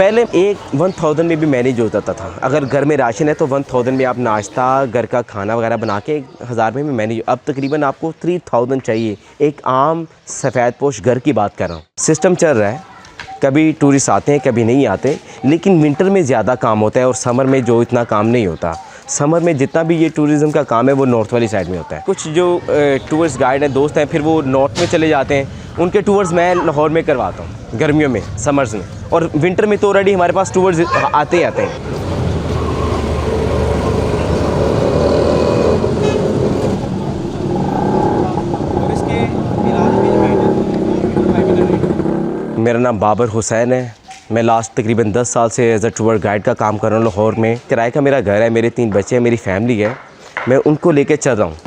पहले एक 1000 में भी मैनेज होता था। अगर घर में राशन है तो 1000 में आप नाश्ता घर का खाना वगैरह बना के 1000 में भी मैनेज। अब तकरीबन आपको 3000 चाहिए। एक आम सफ़ेद पोश घर की बात कर रहा हूँ। सिस्टम चल रहा है, कभी टूरिस्ट आते हैं कभी नहीं आते, लेकिन विंटर में ज़्यादा काम होता है और समर में जो इतना काम नहीं होता। समर में जितना भी ये टूरिज़्म का काम है वो नॉर्थ वाली साइड में होता है। कुछ जो टूरिस्ट गाइड हैं दोस्त हैं फिर वो नॉर्थ में चले जाते हैं, उनके टूर्स मैं लाहौर में करवाता हूँ गर्मियों में, समर्स में। और विंटर में तो ऑलरेडी हमारे पास टूर्स आते ही आते हैं। मेरा नाम बाबर हुसैन है। मैं लास्ट तकरीबन 10 साल से एज अ टूर गाइड का काम कर रहा हूँ लाहौर में। किराए का मेरा घर है, मेरे 3 बच्चे हैं, मेरी फैमिली है, मैं उनको लेके चल रहा हूँ।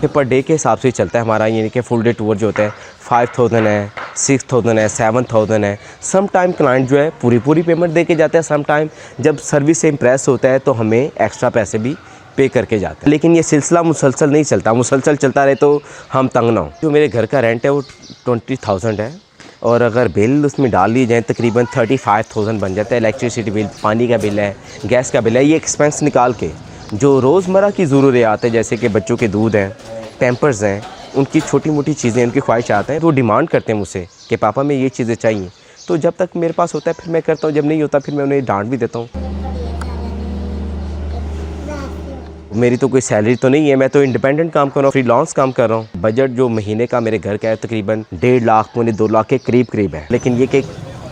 पर डे के हिसाब से ही चलता है हमारा, यानी कि फुल डे टूर जो होता है 5000 है, 6000 है, 7000 है। सम टाइम क्लाइंट जो है पूरी पेमेंट दे के जाता है, सम टाइम जब सर्विस से इम्प्रेस होता है तो हमें एक्स्ट्रा पैसे भी पे करके जाते हैं। लेकिन ये सिलसिला मुसलसल नहीं चलता, मुसलसल चलता रहे तो हम तंग ना हो। जो मेरे घर का रेंट है वो 20000 है और अगर बिल उसमें डाल लिए जाए तकरीबन 35,000 बन जाता है। इलेक्ट्रिसिटी बिल, पानी का बिल है, गैस का बिल है। ये एक्सपेंस निकाल के जो रोज़मर्रा की ज़रूरियात है जैसे कि बच्चों के दूध हैं, पैम्पर्स हैं, उनकी छोटी मोटी चीज़ें, उनकी ख्वाहिशात हैं, वो डिमांड करते हैं मुझसे कि पापा मैं ये चीज़ें चाहिए। तो जब तक मेरे पास होता है फिर मैं करता हूँ, जब नहीं होता फिर मैं उन्हें डांट भी देता हूँ। मेरी तो कोई सैलरी तो नहीं है, मैं तो इंडिपेंडेंट काम कर रहा हूँ, फ्रीलांस काम कर रहा हूँ। बजट जो महीने का मेरे घर का है तकरीबन 1.5 लाख पौने 2 लाख के करीब है। लेकिन ये कि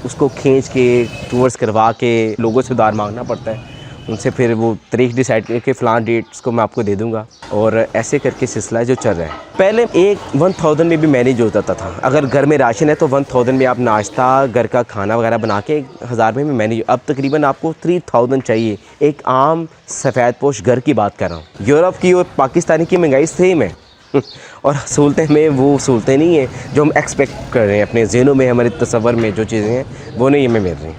उसको खींच के टूर्स करवा के लोगों से उधार मांगना पड़ता है, उनसे फिर वो तारीख डिसाइड करके फ़लाँ डेट्स को मैं आपको दे दूँगा। और ऐसे करके सिलसिला जो चल रहा है। पहले एक 1000 में भी मैनेज होता था। अगर घर में राशन है तो 1000 में आप नाश्ता घर का खाना वगैरह बना के 1000 में भी मैनेज। अब तकरीबन आपको 3000 चाहिए। एक आम सफ़ेद पोश घर की बात कर रहा हूँ। यूरोप की और पाकिस्तानी की महंगाई सेम है और सहूलतें में वो सहूलतें नहीं हैं जो हम एक्सपेक्ट कर रहे हैं। अपने ज़हनों में हमारे तसव्वुर में जो चीज़ें हैं वो नहीं हमें मिल रही।